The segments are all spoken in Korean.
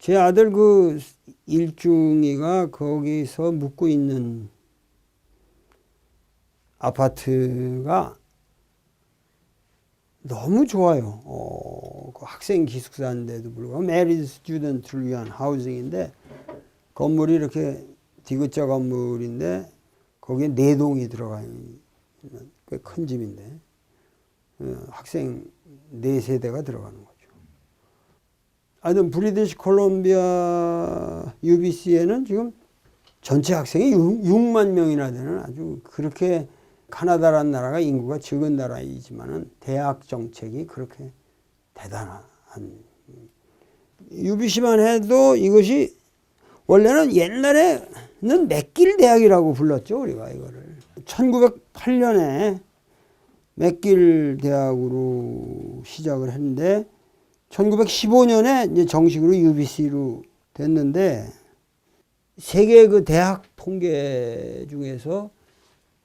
제 아들 그 일중이가 거기서 묵고 있는 아파트가 너무 좋아요. 그 학생 기숙사인데도 불구하고 메리드 스튜던트를 위한 하우징인데 건물이 이렇게 디귿자 건물인데 거기에 4동이 들어가 있는 꽤 큰 집인데 학생 4세대가 들어가는 거죠. 하여튼 브리티시 콜롬비아 UBC에는 지금 전체 학생이 6만 명이나 되는 아주 그렇게 카나다라는 나라가 인구가 적은 나라이지만은 대학 정책이 그렇게 대단한 UBC만 해도 이것이 원래는 옛날에는 맥길 대학이라고 불렀죠. 우리가 이거를 1908년에 맥길 대학으로 시작을 했는데 1915년에 이제 정식으로 UBC로 됐는데 세계 그 대학 통계 중에서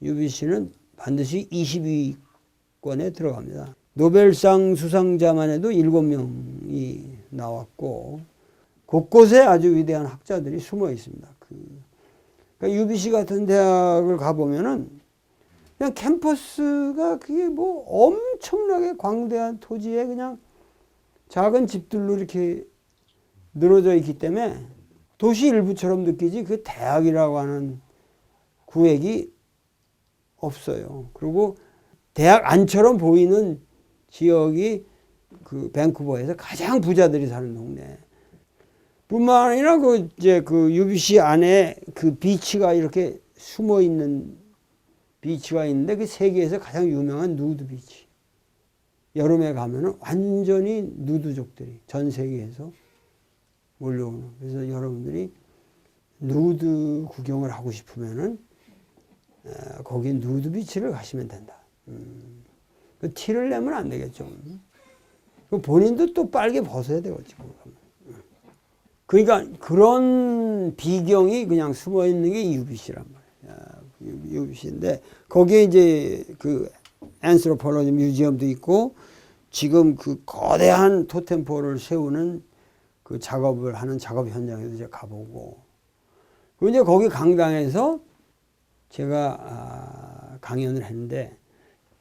UBC는 반드시 20위권에 들어갑니다. 노벨상 수상자만 해도 7명이 나왔고 곳곳에 아주 위대한 학자들이 숨어 있습니다. 그러니까 UBC 같은 대학을 가보면은 그냥 캠퍼스가 그게 뭐 엄청나게 광대한 토지에 그냥 작은 집들로 이렇게 늘어져 있기 때문에 도시 일부처럼 느끼지 그 대학이라고 하는 구획이 없어요. 그리고 대학 안처럼 보이는 지역이 그 밴쿠버에서 가장 부자들이 사는 동네. 뿐만 아니라 그 UBC 안에 그 비치가 이렇게 숨어 있는 비치가 있는데 그 세계에서 가장 유명한 누드 비치. 여름에 가면은 완전히 누드족들이 전 세계에서 몰려오는. 그래서 여러분들이 누드 구경을 하고 싶으면은 거기 누드 비치를 가시면 된다. 그 티를 내면 안 되겠죠. 본인도 또 빨개 벗어야 되겠지. 그러니까 그런 비경이 그냥 숨어 있는 게 UBC란 말이에요. UBC인데 거기에 이제 그 앤스로폴로지 뮤지엄도 있고 지금 그 거대한 토템폴을 세우는 그 작업을 하는 작업 현장에도 이제 가보고 그리고 이제 거기 강당에서 제가 강연을 했는데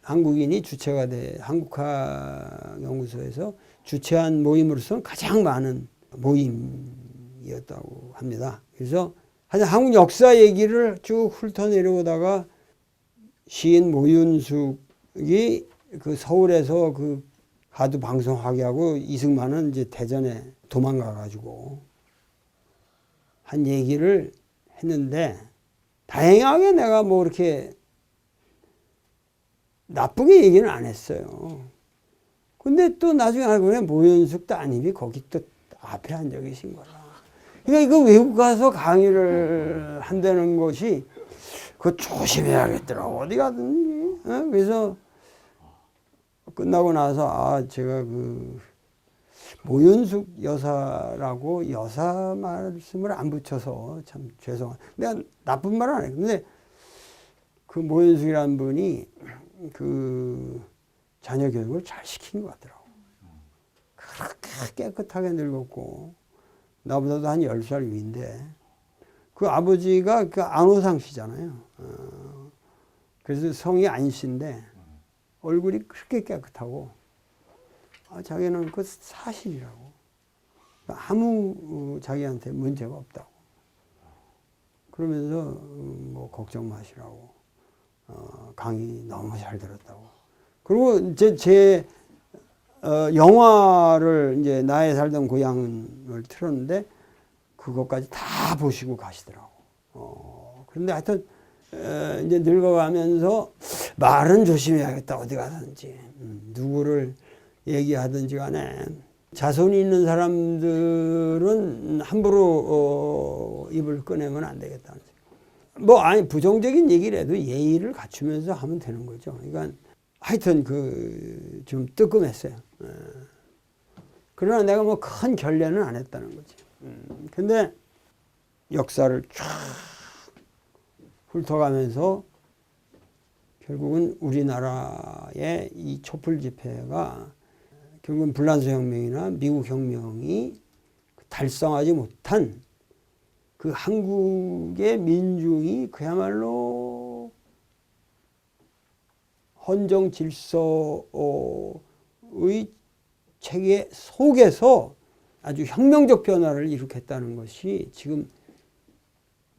한국인이 주체가 한국화 연구소에서 주최한 모임으로서는 가장 많은 모임이었다고 합니다. 그래서 한국 역사 얘기를 쭉 훑어내려오다가 시인 모윤숙이 그 서울에서 그 하도 방송하게 하고 이승만은 이제 대전에 도망가 가지고 한 얘기를 했는데 다행하게 내가 뭐 이렇게 나쁘게 얘기는 안 했어요. 근데 또 나중에 알고 보니 모윤숙 따님이 거기 또 앞에 앉아 계신 거라. 그러니까 이거 외국 가서 강의를 한다는 것이 그거 조심해야겠더라고. 어디 가든지. 그래서 끝나고 나서 제가 그 모윤숙 여사라고 여사 말씀을 안 붙여서 참 죄송합니다. 내가 나쁜 말 안 해요. 근데 그 모윤숙이라는 분이 그 자녀 교육을 잘 시킨 것 같더라고. 그렇게 깨끗하게 늙었고 나보다도 한 10살 위인데 그 아버지가 그 안호상 씨잖아요. 그래서 성이 안 씨인데 얼굴이 그렇게 깨끗하고 자기는 그 사실이라고. 아무 자기한테 문제가 없다고. 그러면서 뭐 걱정 마시라고. 강의 너무 잘 들었다고. 그리고 제 영화를 이제 나의 살던 고향을 틀었는데 그것까지 다 보시고 가시더라고. 그런데 하여튼 이제 늙어가면서 말은 조심해야겠다. 어디 가든지 누구를 얘기하든지 간에 자손이 있는 사람들은 함부로 입을 꺼내면 안 되겠다. 뭐 아니 부정적인 얘기를 해도 예의를 갖추면서 하면 되는 거죠. 그러니까 하여튼 그 좀 뜨끔했어요. 그러나 내가 뭐 큰 결례는 안 했다는 거지. 근데 역사를 쫙 훑어가면서 결국은 우리나라의 이 촛불 집회가 결국은 불란서 혁명이나 미국 혁명이 달성하지 못한 그 한국의 민중이 그야말로 헌정 질서의 체계 속에서 아주 혁명적 변화를 일으켰다는 것이 지금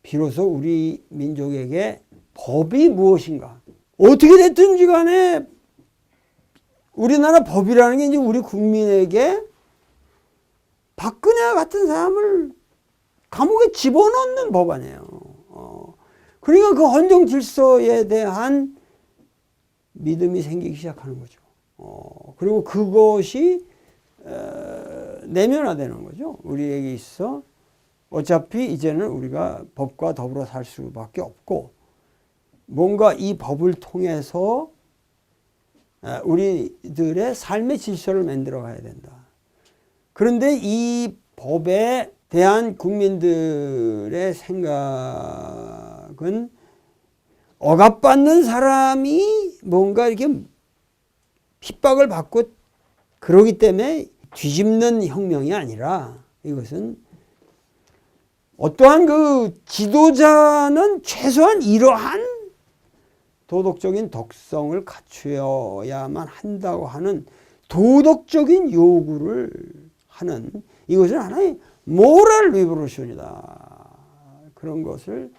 비로소 우리 민족에게 법이 무엇인가, 어떻게 됐든지 간에 우리나라 법이라는 게 이제 우리 국민에게 박근혜와 같은 사람을 감옥에 집어넣는 법 아니에요. 그러니까 그 헌정 질서에 대한 믿음이 생기기 시작하는 거죠. 그리고 그것이 내면화되는 거죠. 우리에게 있어 어차피 이제는 우리가 법과 더불어 살 수밖에 없고, 뭔가 이 법을 통해서 우리들의 삶의 질서를 만들어 가야 된다. 그런데 이 법에 대한 국민들의 생각은 억압받는 사람이 뭔가 이렇게 핍박을 받고 그러기 때문에 뒤집는 혁명이 아니라, 이것은 어떠한 그 지도자는 최소한 이러한 도덕적인 덕성을 갖추어야만 한다고 하는 도덕적인 요구를 하는, 이것은 하나의 모럴 리버레이션이다. 그런 것을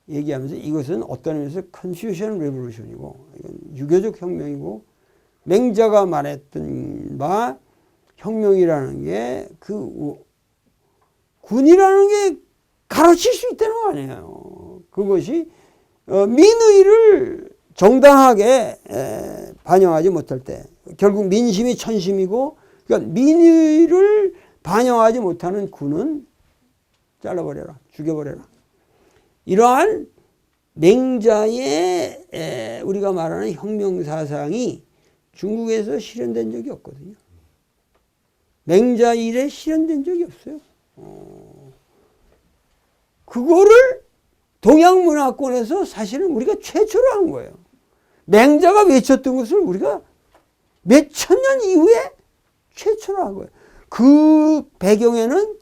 얘기하면서 이것은 어떤 의미에서 컨퓨션 리버레이션이고, 이건 유교적 혁명이고, 맹자가 말했던 바 혁명이라는 게 그 군이라는 게 가르칠 수 있다는 거 아니에요. 그것이 민의를 정당하게 반영하지 못할 때 결국 민심이 천심이고, 그러니까 민의를 반영하지 못하는 군은 잘라버려라, 죽여버려라. 이러한 맹자의 우리가 말하는 혁명사상이 중국에서 실현된 적이 없거든요. 맹자 이래 실현된 적이 없어요. 그거를 동양 문화권에서 사실은 우리가 최초로 한 거예요. 맹자가 외쳤던 것을 우리가 몇 천 년 이후에 최초로 한 거예요. 그 배경에는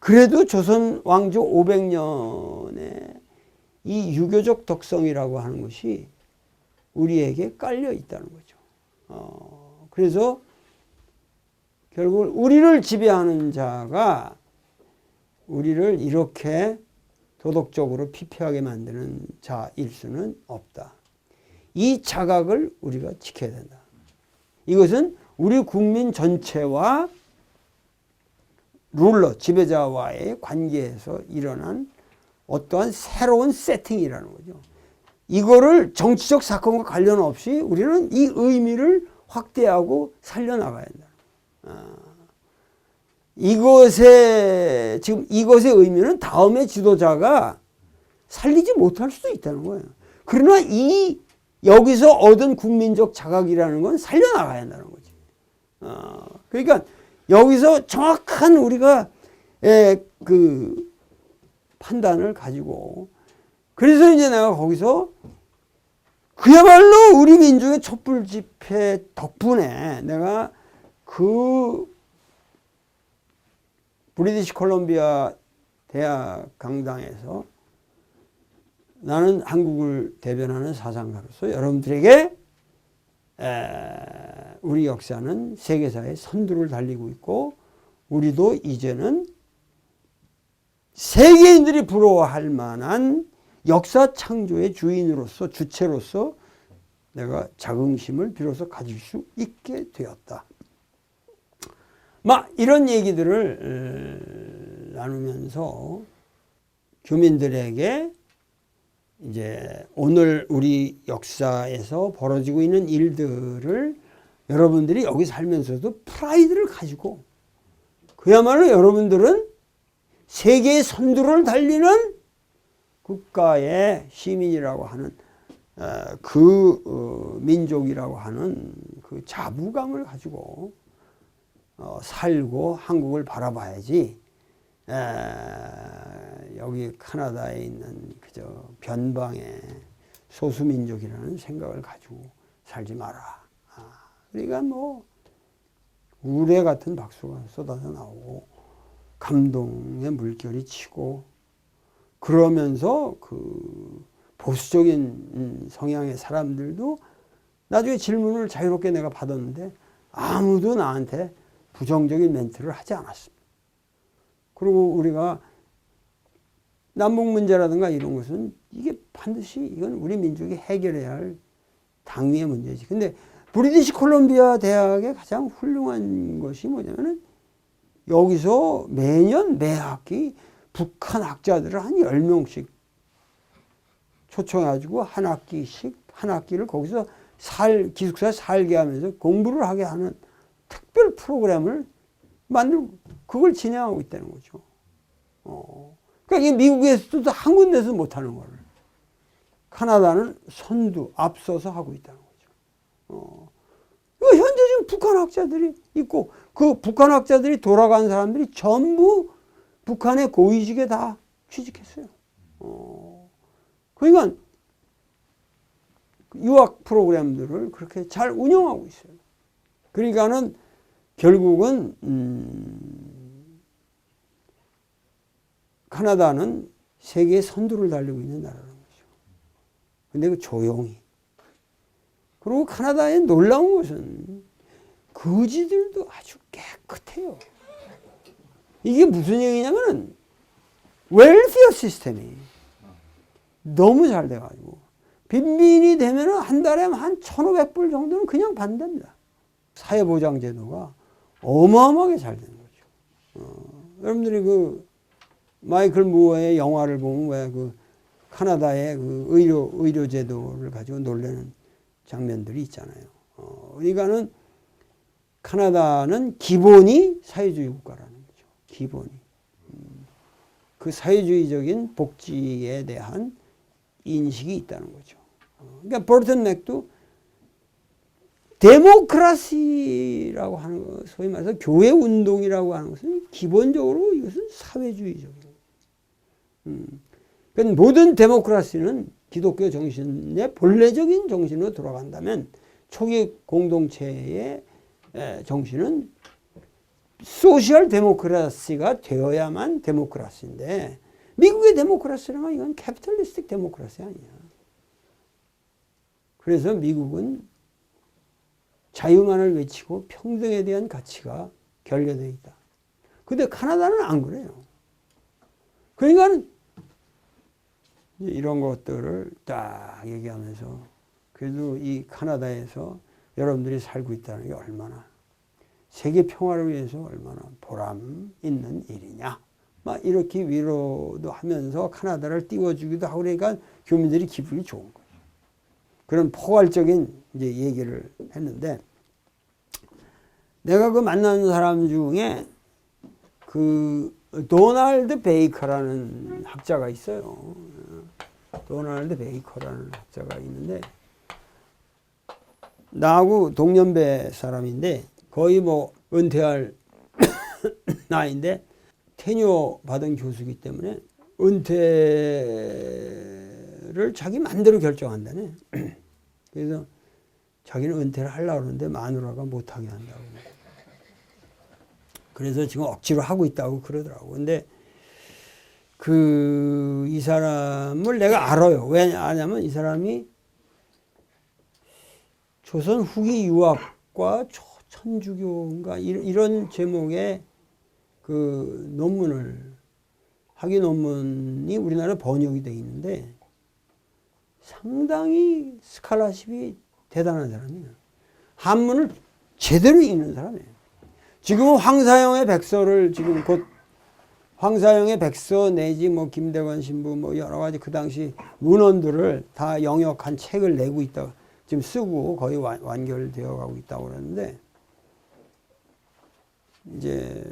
그래도 조선 왕조 500년의 이 유교적 덕성이라고 하는 것이 우리에게 깔려 있다는 거죠. 그래서 결국 우리를 지배하는 자가 우리를 이렇게 도덕적으로 피폐하게 만드는 자일 수는 없다. 이 자각을 우리가 지켜야 된다. 이것은 우리 국민 전체와 룰러, 지배자와의 관계에서 일어난 어떠한 새로운 세팅이라는 거죠. 이거를 정치적 사건과 관련 없이 우리는 이 의미를 확대하고 살려나가야 된다. 이것의 의미는 다음의 지도자가 살리지 못할 수도 있다는 거예요. 그러나 여기서 얻은 국민적 자각이라는 건 살려나가야 한다는 거지. 그러니까 여기서 정확한 우리가 그 판단을 가지고, 그래서 이제 내가 거기서 그야말로 우리 민족의 촛불 집회 덕분에 내가 그 브리티시 콜롬비아 대학 강당에서 나는 한국을 대변하는 사상가로서 여러분들에게 우리 역사는 세계사의 선두를 달리고 있고, 우리도 이제는 세계인들이 부러워할 만한 역사 창조의 주인으로서, 주체로서 내가 자긍심을 비로소 가질 수 있게 되었다. 이런 얘기들을 나누면서 교민들에게 이제 오늘 우리 역사에서 벌어지고 있는 일들을 여러분들이 여기 살면서도 프라이드를 가지고, 그야말로 여러분들은 세계의 선두를 달리는 국가의 시민이라고 하는 민족이라고 하는 그 자부감을 가지고 살고 한국을 바라봐야지, 여기 캐나다에 있는 그저 변방의 소수민족이라는 생각을 가지고 살지 마라. 그러니까 우레 같은 박수가 쏟아져 나오고, 감동의 물결이 치고 그러면서 그 보수적인 성향의 사람들도 나중에 질문을 자유롭게 내가 받았는데 아무도 나한테 부정적인 멘트를 하지 않았습니다. 그리고 우리가 남북 문제라든가 이런 것은 이게 반드시 이건 우리 민족이 해결해야 할 당위의 문제지. 근데 브리티시 콜롬비아 대학의 가장 훌륭한 것이 뭐냐면은 여기서 매년 매 학기 북한 학자들을 한 10명씩 초청해가지고 한 학기씩 한 학기를 거기서 기숙사에 살게 하면서 공부를 하게 하는 특별 프로그램을 만들고 그걸 진행하고 있다는 거죠. 그러니까 이게 미국에서도 한 군데서 못하는 거를 카나다는 선두 앞서서 하고 있다는 거죠. 현재 지금 북한 학자들이 있고 그 북한 학자들이 돌아간 사람들이 전부 북한의 고위직에 다 취직했어요. 그러니까 유학 프로그램들을 그렇게 잘 운영하고 있어요. 그러니까는 결국은 카나다는 세계의 선두를 달리고 있는 나라라는 거죠. 근데 그 조용히. 그리고 카나다의 놀라운 것은 거지들도 아주 깨끗해요. 이게 무슨 얘기냐면은 웰피어 시스템이 너무 잘 돼가지고 빈민이 되면은 한 달에 한 1,500불 정도는 그냥 받는답니다. 사회보장 제도가 어마어마하게 잘 되는 거죠. 여러분들이 그 마이클 무어의 영화를 보면 왜 그 카나다의 그 의료 제도를 가지고 놀라는 장면들이 있잖아요. 그러니까는 카나다는 기본이 사회주의 국가라는 거죠. 기본이. 그 사회주의적인 복지에 대한 인식이 있다는 거죠. 그러니까 버튼 맥도 데모크라시라고 하는 것, 소위 말해서 교회 운동이라고 하는 것은 기본적으로 이것은 사회주의적인 거예요. 그러니까 모든 데모크라시는 기독교 정신의 본래적인 정신으로 돌아간다면 초기 공동체의 정신은 소셜 데모크라시가 되어야만 데모크라시인데 미국의 데모크라시라면 이건 캐피탈리스틱 데모크라시 아니야. 그래서 미국은 자유만을 외치고 평등에 대한 가치가 결여되어 있다. 근데 카나다는 안 그래요. 그러니까 이런 것들을 딱 얘기하면서 그래도 이 카나다에서 여러분들이 살고 있다는 게 얼마나 세계 평화를 위해서 얼마나 보람 있는 일이냐. 막 이렇게 위로도 하면서 카나다를 띄워주기도 하고 그러니까 교민들이 기분이 좋은 거예요. 그런 포괄적인 이제 얘기를 했는데 내가 그 만나는 사람 중에 그 도널드 베이커라는 학자가 있어요. 도널드 베이커라는 학자가 있는데 나하고 동년배 사람인데 거의 뭐 은퇴할 나이인데 테뉴어 받은 교수이기 때문에 은퇴를 자기 마음대로 결정한다네. 그래서 자기는 은퇴를 하려고 하는데 마누라가 못하게 한다고. 그래서 지금 억지로 하고 있다고 그러더라고. 근데 이 사람을 내가 알아요. 왜 아냐면 이 사람이 조선 후기 유학과 천주교인가 이런 제목의 그 논문을 학위 논문이 우리나라에 번역이 되어 있는데 상당히 스칼라십이 대단한 사람이에요. 한문을 제대로 읽는 사람이에요. 지금 황사영의 백서를 지금 곧 황사영의 백서 내지 뭐 김대관 신부 뭐 여러 가지 그 당시 문헌들을 다 영역한 책을 내고 있다고 지금 쓰고 거의 완결되어 가고 있다고 그러는데 이제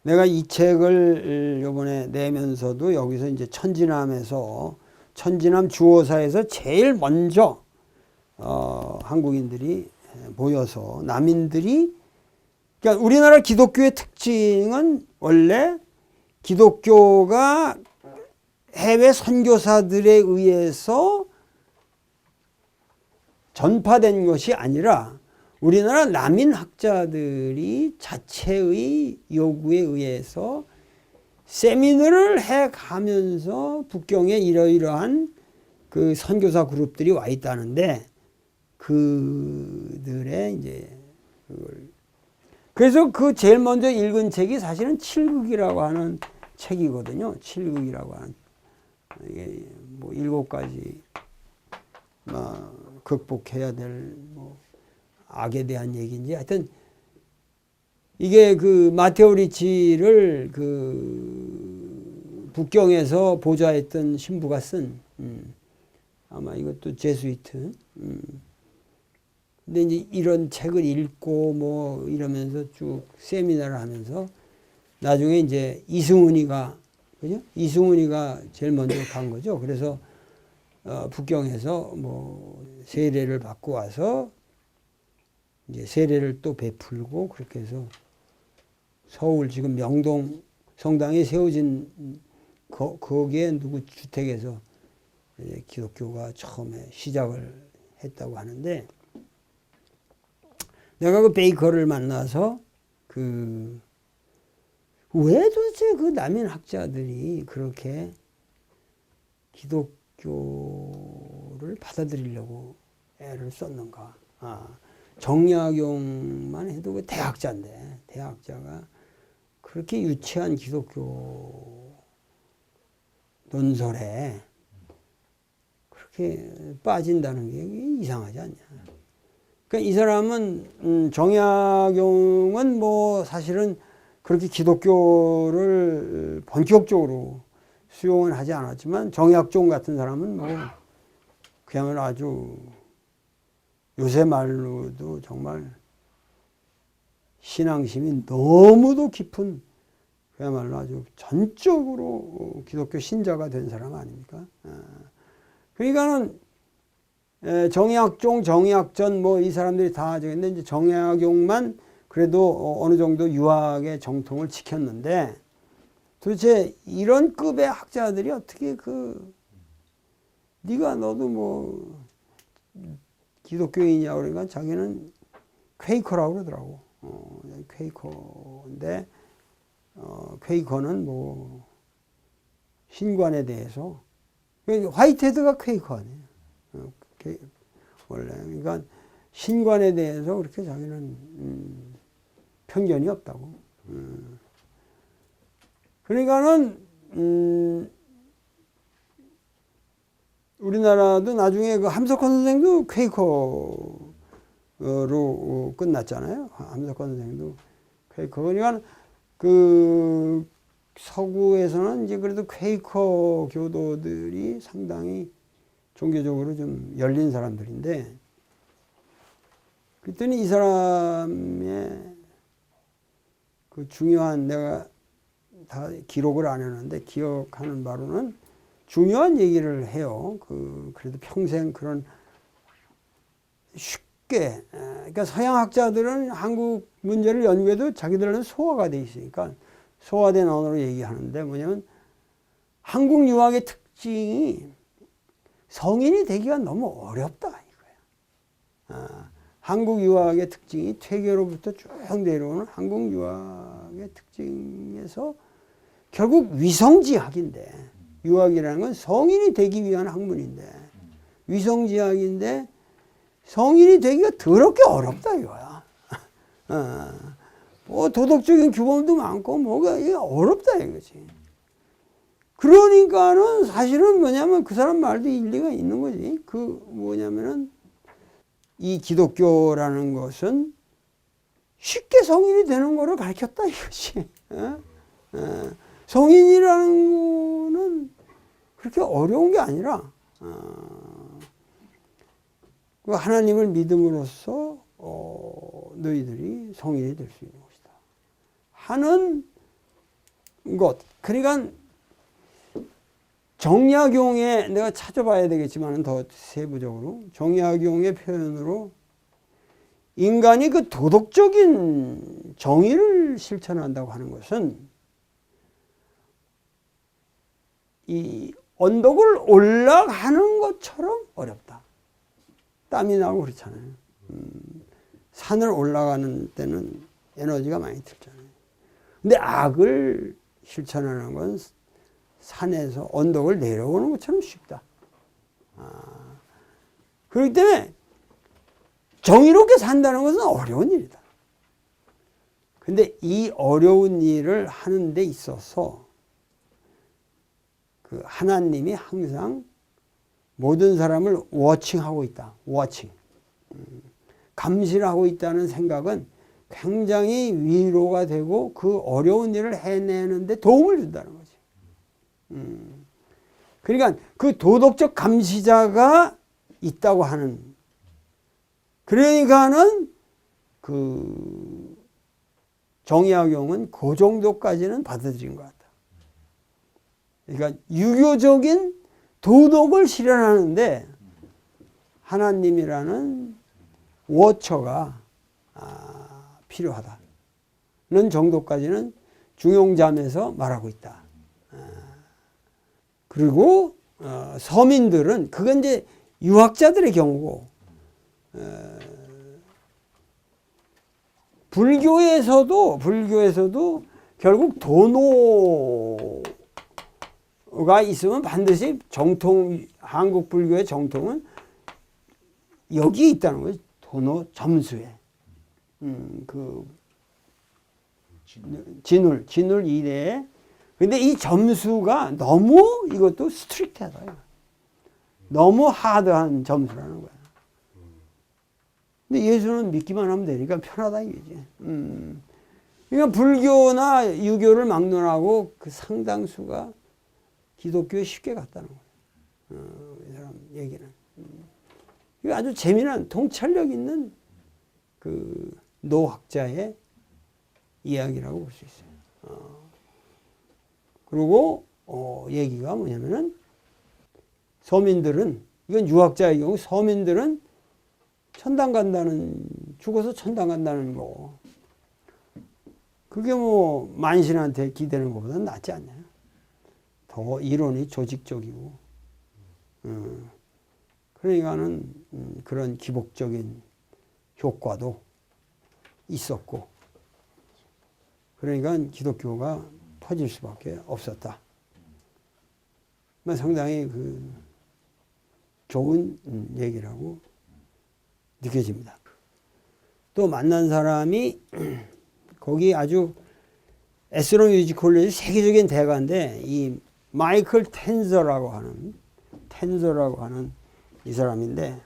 내가 이 책을 이번에 내면서도 여기서 이제 천지남 주호사에서 제일 먼저 한국인들이 모여서 남인들이 그러니까 우리나라 기독교의 특징은 원래 기독교가 해외 선교사들에 의해서 전파된 것이 아니라 우리나라 남인 학자들이 자체의 요구에 의해서 세미나를 해 가면서 북경에 이러이러한 그 선교사 그룹들이 와 있다는데 그들의 이제 그걸 그래서 그 제일 먼저 읽은 책이 사실은 칠극이라고 하는 책이거든요. 칠극이라고 하는 이게 뭐 7가지 극복해야 될 뭐 악에 대한 얘기인지 하여튼 이게 그 마테오 리치를 그 북경에서 보좌했던 신부가 쓴 아마 이것도 제수이트 근데 이제 이런 책을 읽고 뭐 이러면서 쭉 세미나를 하면서 나중에 이제 이승훈이가 그죠? 이승훈이가 제일 먼저 간 거죠. 그래서 북경에서 뭐 세례를 받고 와서 이제 세례를 또 베풀고 그렇게 해서 서울 지금 명동 성당에 세워진 거기에 누구 주택에서 이제 기독교가 처음에 시작을 했다고 하는데 내가 그 베이커를 만나서 왜 도대체 그 남인 학자들이 그렇게 기독교를 받아들이려고 애를 썼는가. 정약용만 해도 그 대학자인데 대학자가 그렇게 유치한 기독교 논설에 그렇게 빠진다는 게 이상하지 않냐. 그러니까 이 사람은 정약용은 뭐 사실은 그렇게 기독교를 본격적으로 수용은 하지 않았지만 정약종 같은 사람은 뭐 그야말로 아주 요새 말로도 정말 신앙심이 너무도 깊은 그야말로 아주 전적으로 기독교 신자가 된 사람 아닙니까? 그러니까는 정약종, 정약전 뭐 이 사람들이 다 저기인데 이제 정약용만 그래도 어느 정도 유학의 정통을 지켰는데 도대체 이런 급의 학자들이 어떻게 네가 너도 뭐 기독교인이냐 그러니까 자기는 퀘이커라고 그러더라고. 퀘이커인데 퀘이커는 뭐 신관에 대해서 화이트헤드가 퀘이커 아니에요. 원래 그러니까 신관에 대해서 그렇게 자기는 편견이 없다고. 그러니까는 우리나라도 나중에 그 함석헌 선생도 퀘이커로 끝났잖아요. 함석헌 선생도 퀘이커. 그러니까 그 서구에서는 이제 그래도 퀘이커 교도들이 상당히 종교적으로 좀 열린 사람들인데 그랬더니 이 사람의 그 중요한 내가 다 기록을 안 해놨는데 기억하는 바로는 중요한 얘기를 해요. 그래도 평생 그런 쉽게 그러니까 서양 학자들은 한국 문제를 연구해도 자기들은 소화가 돼 있으니까 소화된 언어로 얘기하는데 뭐냐면 한국 유학의 특징이 성인이 되기가 너무 어렵다 이거야. 한국 유학의 특징이 퇴계로부터 쭉 내려오는 한국 유학의 특징에서 결국 위성지학인데 유학이라는 건 성인이 되기 위한 학문인데 위성지학인데 성인이 되기가 더럽게 어렵다 이거야. 뭐 도덕적인 규범도 많고 뭐가 어렵다 이거지. 그러니까는 사실은 뭐냐면 그 사람 말도 일리가 있는 거지. 뭐냐면은 이 기독교라는 것은 쉽게 성인이 되는 거를 가르쳤다 이것이. 성인이라는 거는 그렇게 어려운 게 아니라 하나님을 믿음으로써 너희들이 성인이 될 수 있는 것이다 하는 것. 그러니까 정약용의 내가 찾아봐야 되겠지만 더 세부적으로 정약용의 표현으로 인간이 그 도덕적인 정의를 실천한다고 하는 것은 이 언덕을 올라가는 것처럼 어렵다. 땀이 나고 그렇잖아요. 산을 올라가는 때는 에너지가 많이 들잖아요. 근데 악을 실천하는 건 산에서 언덕을 내려오는 것처럼 쉽다. 그렇기 때문에 정의롭게 산다는 것은 어려운 일이다. 근데 이 어려운 일을 하는 데 있어서 그 하나님이 항상 모든 사람을 워칭하고 있다. 워칭. 감시를 하고 있다는 생각은 굉장히 위로가 되고 그 어려운 일을 해내는데 도움을 준다는 거지. 그러니까 그 도덕적 감시자가 있다고 하는, 그러니까는 그 정의학용은 그 정도까지는 받아들인 것 같다. 그러니까 유교적인 도덕을 실현하는데 하나님이라는 워처가 필요하다는 정도까지는 중용잠에서 말하고 있다. 그리고 서민들은 그건 이제 유학자들의 경우고, 불교에서도 결국 도노가 있으면 반드시 정통, 한국 불교의 정통은 여기에 있다는 거예요. 도노 점수에. 그 진울 이내에. 근데 이 점수가 너무 이것도 스트릭트하다. 너무 하드한 점수라는 거야. 근데 예수는 믿기만 하면 되니까 편하다 이거지. 그러니까 불교나 유교를 막론하고 그 상당수가 기독교에 쉽게 갔다는 거예요. 이 사람 얘기는. 이거 아주 재미난 통찰력 있는 그 노학자의 이야기라고 볼 수 있어요. 그리고 얘기가 뭐냐면은 서민들은, 이건 유학자의 경우 서민들은 천당 간다는, 죽어서 천당 간다는 거, 그게 뭐 만신한테 기대는 것보다는 낫지 않나요? 더 이론이 조직적이고, 그러니까는 그런 기복적인 효과도 있었고, 그러니까 기독교가 퍼질 수밖에 없었다. 상당히 그 좋은 얘기라고 느껴집니다. 또 만난 사람이 거기 아주 에스로 뮤직 콜리지 세계적인 대가인데, 이 마이클 텐저라고 하는 이 사람인데,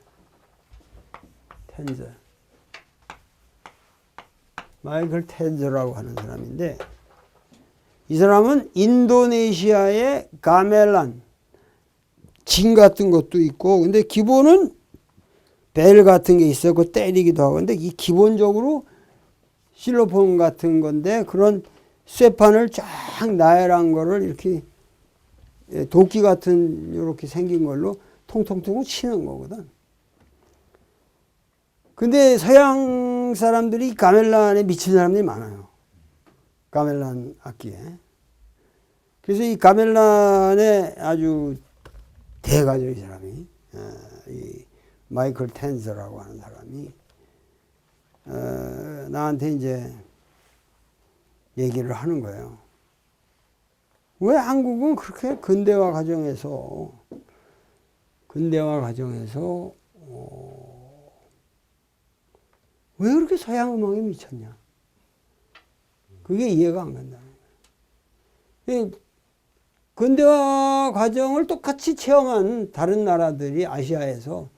마이클 텐저라고 하는 사람인데, 이 사람은 인도네시아의 가멜란 진 같은 것도 있고, 근데 기본은 벨 같은 게 있어요. 그거 때리기도 하고. 근데 이 기본적으로 실로폰 같은 건데, 그런 쇠판을 쫙 나열한 거를 이렇게 도끼 같은 이렇게 생긴 걸로 통통통 치는 거거든. 근데 서양 사람들이 가멜란에 미친 사람들이 많아요. 가멜란 악기에. 그래서 이 가멜란의 아주 대가죠, 이 사람이. 이 마이클 텐저라고 하는 사람이 나한테 이제 얘기를 하는 거예요. 왜 한국은 그렇게 근대화 과정에서 왜 그렇게 서양 음악에 미쳤냐? 그게 이해가 안 간다는 거예요. 근대화 과정을 똑같이 체험한 다른 나라들이 아시아에서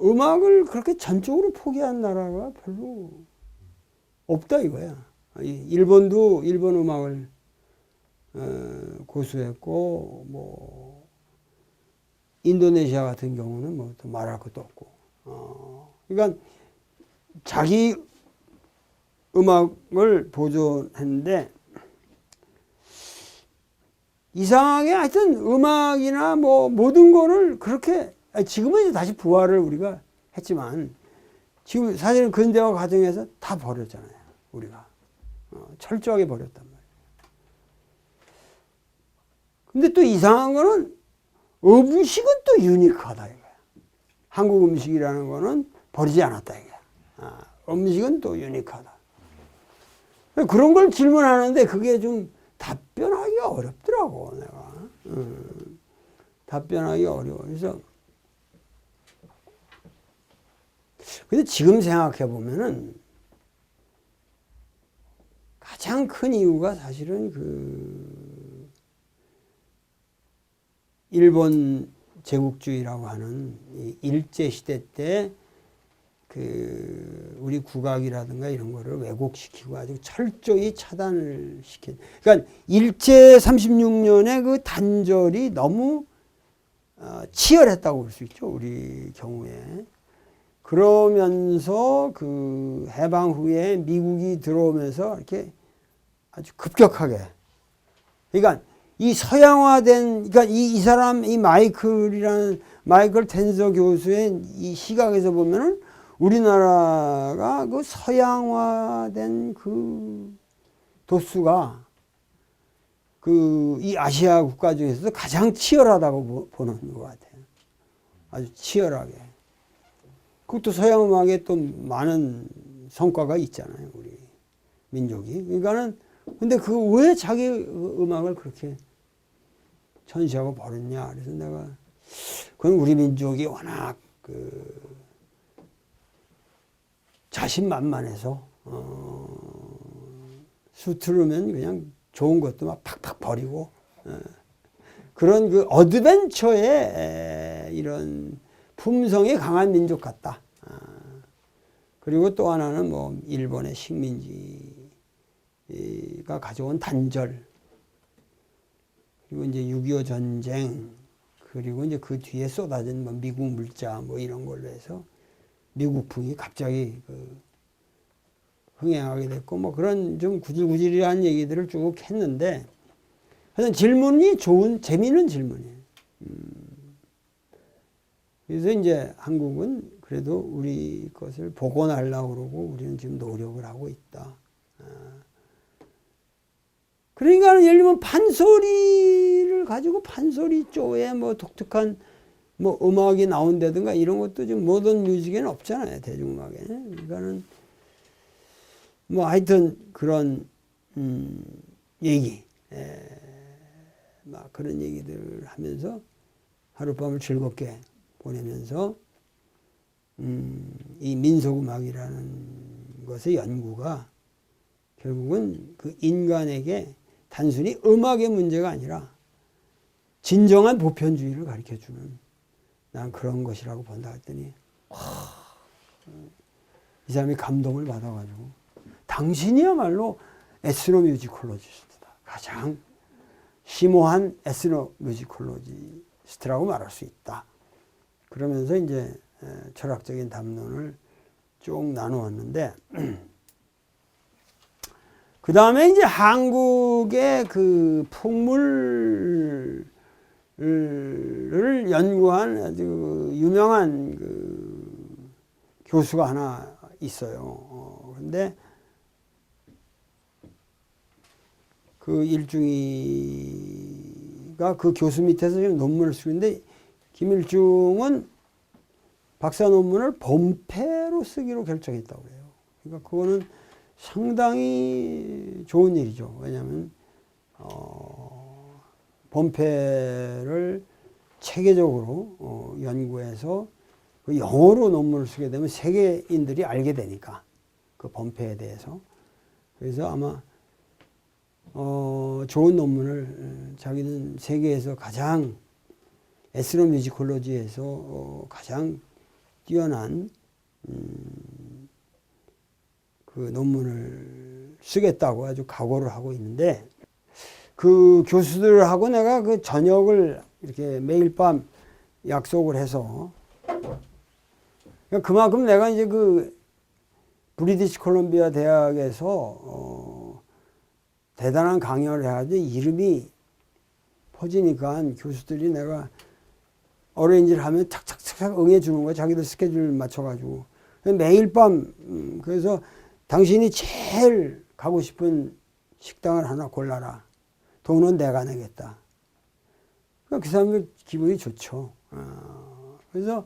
음악을 그렇게 전적으로 포기한 나라가 별로 없다 이거야. 일본도 일본 음악을 고수했고, 뭐 인도네시아 같은 경우는 뭐 또 말할 것도 없고. 그러니까 자기 음악을 보존했는데, 이상하게 하여튼 음악이나 뭐 모든 거를 그렇게, 지금은 이제 다시 부활을 우리가 했지만, 지금 사실은 근대화 과정에서 다 버렸잖아요, 우리가. 철저하게 버렸단 말이에요. 근데 또 이상한 거는 음식은 또 유니크하다 이거야. 한국 음식이라는 거는 버리지 않았다 이거야. 음식은 또 유니크하다. 그런 걸 질문하는데 그게 좀 답변하기가 어렵더라고, 내가. 답변하기 어려워. 그래서 근데 지금 생각해 보면은 가장 큰 이유가 사실은 그 일본 제국주의라고 하는 이 일제 시대 때 그 우리 국악이라든가 이런 거를 왜곡시키고 아주 철저히 차단을 시킨. 그러니까 일제 36년의 그 단절이 너무 치열했다고 볼 수 있죠, 우리 경우에. 그러면서 그 해방 후에 미국이 들어오면서 이렇게 아주 급격하게. 그러니까 이 서양화된, 그러니까 이 사람, 이 마이클 텐서 교수의 이 시각에서 보면은 우리나라가 그 서양화된 그 도수가 그 이 아시아 국가 중에서도 가장 치열하다고 보는 것 같아요. 아주 치열하게. 그것도 서양 음악에 또 많은 성과가 있잖아요, 우리 민족이. 그러니까는 근데 그 왜 자기 음악을 그렇게 전시하고 버렸냐? 그래서 내가 그건 우리 민족이 워낙 그 자신만만해서 수트르면 그냥 좋은 것도 막 팍팍 버리고 그런 그 어드벤처의 이런 품성이 강한 민족 같다. 그리고 또 하나는 뭐 일본의 식민지가 가져온 단절, 그리고 이제 6.25 전쟁, 그리고 이제 그 뒤에 쏟아진 뭐 미국 물자 뭐 이런 걸로 해서 미국풍이 갑자기 그 흥행하게 됐고 뭐 그런 좀 구질구질한 얘기들을 쭉 했는데, 하여튼 질문이 재미있는 질문이에요. 그래서 이제 한국은 그래도 우리 것을 복원하려고 그러고 우리는 지금 노력을 하고 있다. 그러니까 예를 들면 판소리를 가지고 판소리 쪽에 뭐 독특한 뭐 음악이 나온다든가 이런 것도 지금 모던 뮤직에는 없잖아요, 대중음악에는. 그러니까는 뭐 하여튼 그런 얘기, 막 그런 얘기들 하면서 하룻밤을 즐겁게 보내면서 이 민속음악이라는 것의 연구가 결국은 그 인간에게 단순히 음악의 문제가 아니라 진정한 보편주의를 가르쳐주는, 난 그런 것이라고 본다 했더니 이 사람이 감동을 받아가지고, 당신이야말로 에스노뮤지컬로지스트다, 가장 심오한 에스노뮤지컬로지스트라고 말할 수 있다. 그러면서 이제 철학적인 담론을 쭉 나누었는데, 그 다음에 이제 한국의 그 풍물을 연구한 아주 유명한 그 교수가 하나 있어요. 근데 그 일중이가 그 교수 밑에서 지금 논문을 쓰고 있는데, 김일중은 박사 논문을 본패로 쓰기로 결정했다고 해요. 그러니까 그거는 상당히 좋은 일이죠. 왜냐하면 본패를 체계적으로 연구해서 그 영어로 논문을 쓰게 되면 세계인들이 알게 되니까 그 본패에 대해서. 그래서 아마 좋은 논문을 자기는 세계에서 가장 에스노뮤지컬로지에서 가장 뛰어난 그 논문을 쓰겠다고 아주 각오를 하고 있는데, 그 교수들하고 내가 그 저녁을 이렇게 매일 밤 약속을 해서, 그만큼 내가 이제 그 브리티시 콜롬비아 대학에서 대단한 강연을 해가지고 이름이 퍼지니까 교수들이 내가 어레인지를 하면 착착착 응해주는 거야. 자기들 스케줄 맞춰가지고. 매일 밤, 그래서 당신이 제일 가고 싶은 식당을 하나 골라라. 돈은 내가 내겠다. 그 사람들 기분이 좋죠. 그래서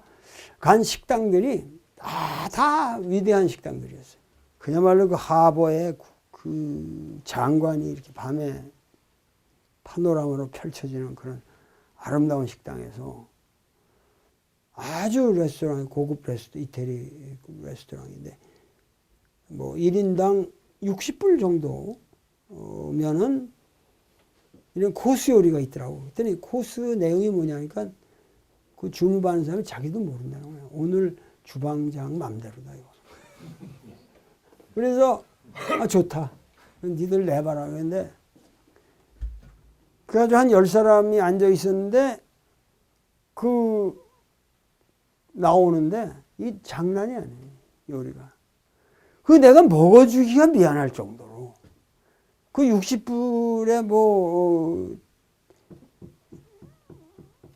간 식당들이 다 위대한 식당들이었어요. 그야말로 그 하버의 그 장관이 이렇게 밤에 파노라마로 펼쳐지는 그런 아름다운 식당에서 아주 레스토랑, 고급 이태리 레스토랑인데, 뭐 1인당 60불 정도면은 이런 코스 요리가 있더라고. 그랬더니 코스 내용이 뭐냐니까 그 주무받는 사람이 자기도 모른다는 거예요. 오늘 주방장 맘대로다, 이거. 그래서, 좋다. 니들 내봐라. 그랬는데, 그래가지고 한 10사람이 앉아 있었는데, 나오는데, 이 장난이 아니에요, 요리가. 내가 먹어주기가 미안할 정도로. 60불에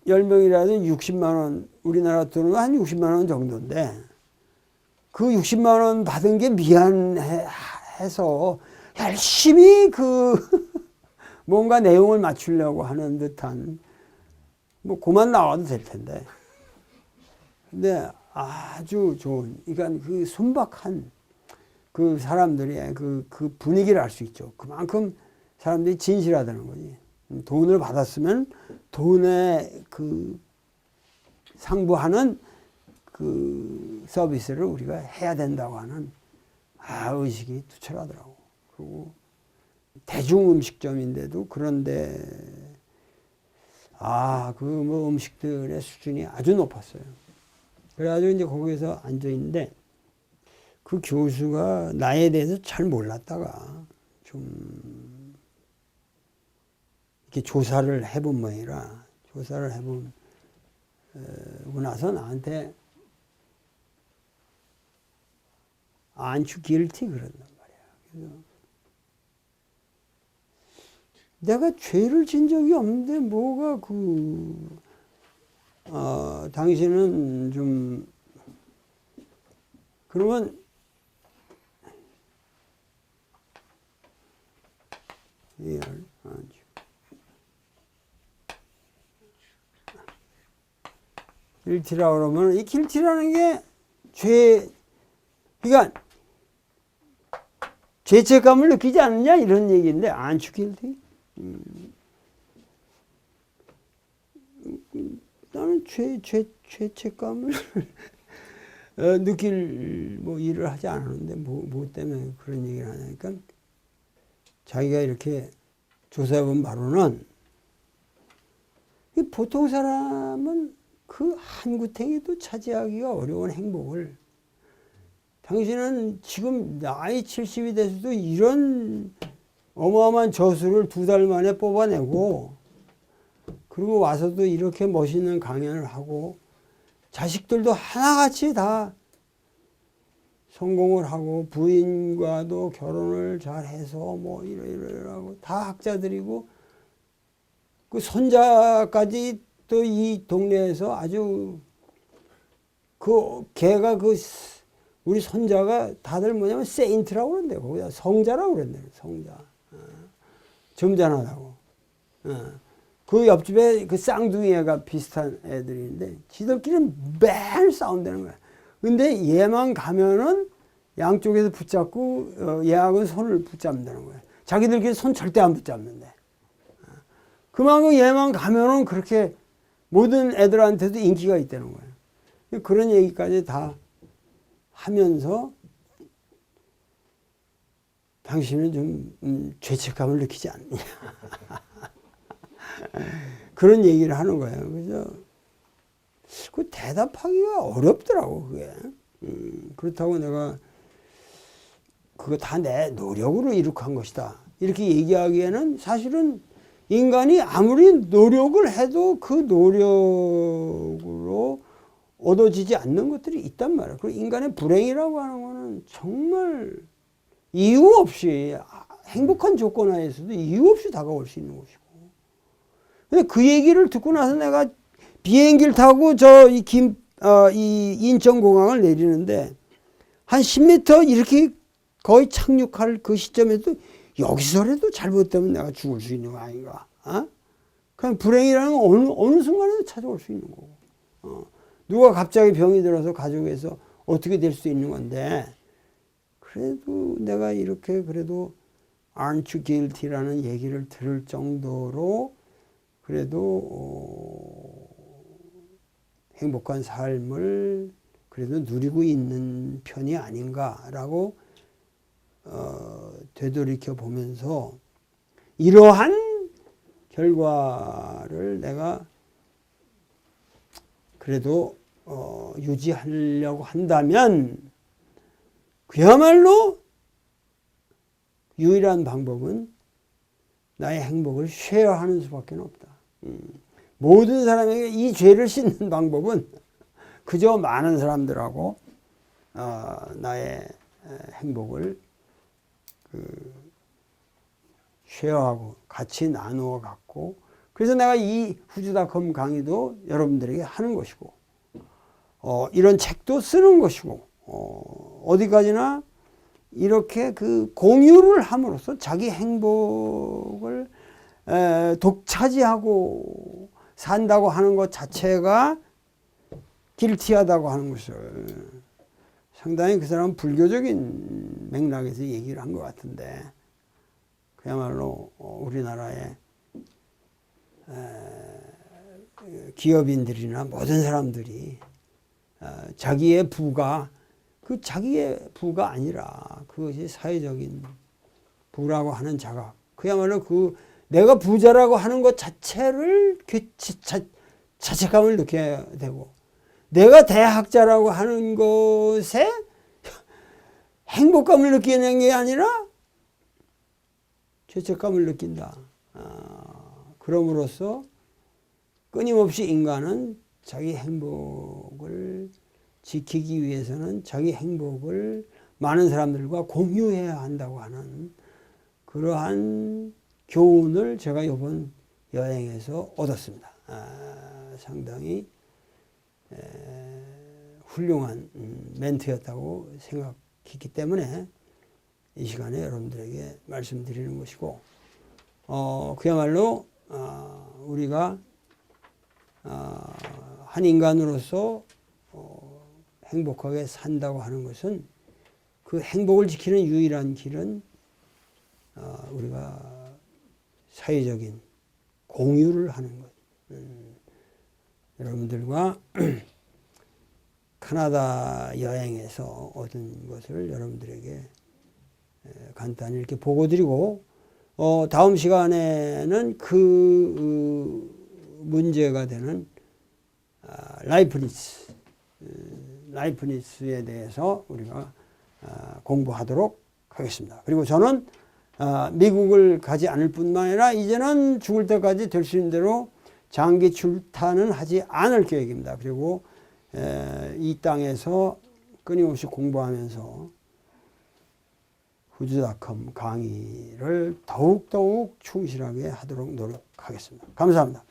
10명이라도 60만원, 우리나라 돈으로 한 60만원 정도인데, 60만원 받은 게 미안해서 열심히 뭔가 내용을 맞추려고 하는 듯한, 그만 나와도 될 텐데. 근데 아주 좋은, 그러니까 순박한 사람들의 그 분위기를 알 수 있죠. 그만큼 사람들이 진실하다는 거지. 돈을 받았으면 돈에 상부하는 서비스를 우리가 해야 된다고 하는 의식이 투철하더라고. 그리고 대중 음식점인데도 그런데 음식들의 수준이 아주 높았어요. 그래가지고 이제 거기서 앉아 있는데 그 교수가 나에 대해서 잘 몰랐다가 좀 이렇게 조사를 해본 모양이라 조사를 해보고 나서 나한테 Aren't you guilty? 그런단 말이야. 그래서 내가 죄를 진 적이 없는데 뭐가 당신은 좀 그러면 길티라 그러면 이 길티라는 게 그러니까 죄책감을 느끼지 않느냐 이런 얘기인데 Aren't you guilty? 나는 죄책감을 느낄 일을 하지 않았는데 뭐 때문에 그런 얘기를 하냐니까 자기가 이렇게 조사해본 바로는 보통 사람은 그 한 구탱이도 차지하기가 어려운 행복을 당신은 지금 나이 70이 돼서도 이런 어마어마한 저수를 2달 만에 뽑아내고 그리고 와서도 이렇게 멋있는 강연을 하고 자식들도 하나같이 다 성공을 하고 부인과도 결혼을 잘해서 이러이러하고 다 학자들이고 그 손자까지 또 이 동네에서 아주 걔가 우리 손자가 다들 뭐냐면 세인트라고 그러는데요. 거기다 성자라고 그랬네요. 성자. 점잖하다고. 그 옆집에 쌍둥이 애가 비슷한 애들인데 지들끼리 매일 싸운다는 거야. 근데 얘만 가면은 양쪽에서 붙잡고 얘하고는 손을 붙잡는다는 거야. 자기들끼리 손 절대 안 붙잡는데. 그만큼 얘만 가면은 그렇게 모든 애들한테도 인기가 있다는 거예요. 그런 얘기까지 다 하면서 당신은 좀 죄책감을 느끼지 않느냐. 그런 얘기를 하는 거예요. 그래서 대답하기가 어렵더라고, 그게. 그렇다고 내가 그거 다 내 노력으로 이룩한 것이다. 이렇게 얘기하기에는 사실은 인간이 아무리 노력을 해도 그 노력으로 얻어지지 않는 것들이 있단 말이에요. 그리고 인간의 불행이라고 하는 거는 정말 이유 없이 행복한 조건 하에서도 이유 없이 다가올 수 있는 것이고. 근데 그 얘기를 듣고 나서 내가 비행기를 타고 이 인천공항을 내리는데 한 10m 이렇게 거의 착륙할 그 시점에도 여기서라도 잘못되면 내가 죽을 수 있는 거 아닌가? 그냥 불행이라는 건 어느 순간에도 찾아올 수 있는 거고. 누가 갑자기 병이 들어서 가족에서 어떻게 될 수 있는 건데, 그래도 내가 이렇게 그래도 aren't you guilty라는 얘기를 들을 정도로 그래도 행복한 삶을 그래도 누리고 있는 편이 아닌가라고 되돌이켜 보면서 이러한 결과를 내가 그래도 유지하려고 한다면 그야말로 유일한 방법은 나의 행복을 쉐어하는 수밖에 없다. 모든 사람에게 이 죄를 씻는 방법은 그저 많은 사람들하고 나의 행복을 쉐어하고 같이 나누어 갖고, 그래서 내가 이 후주닷컴 강의도 여러분들에게 하는 것이고 이런 책도 쓰는 것이고 어디까지나 이렇게 그 공유를 함으로써 자기 행복을 독차지하고 산다고 하는 것 자체가 길티하다고 하는 것을 상당히 그 사람은 불교적인 맥락에서 얘기를 한 것 같은데, 그야말로 우리나라의 기업인들이나 모든 사람들이 자기의 부가 그 자기의 부가 아니라 그것이 사회적인 부라고 하는 자각, 그야말로 그 내가 부자라고 하는 것 자체를 자책감을 느껴야 되고, 내가 대학자라고 하는 것에 행복감을 느끼는 게 아니라 죄책감을 느낀다. 그럼으로써 끊임없이 인간은 자기 행복을 지키기 위해서는 자기 행복을 많은 사람들과 공유해야 한다고 하는 그러한 교훈을 제가 이번 여행에서 얻었습니다. 상당히 훌륭한 멘트였다고 생각했기 때문에 이 시간에 여러분들에게 말씀드리는 것이고, 그야말로 우리가 한 인간으로서 행복하게 산다고 하는 것은, 그 행복을 지키는 유일한 길은 우리가 사회적인 공유를 하는 것. 여러분들과 캐나다 여행에서 얻은 것을 여러분들에게 간단히 이렇게 보고 드리고, 다음 시간에는 그 문제가 되는 라이프니츠에 대해서 우리가 공부하도록 하겠습니다. 그리고 저는 미국을 가지 않을 뿐만 아니라 이제는 죽을 때까지 될 수 있는 대로 장기 출타는 하지 않을 계획입니다. 그리고 이 땅에서 끊임없이 공부하면서 후주닷컴 강의를 더욱더욱 충실하게 하도록 노력하겠습니다. 감사합니다.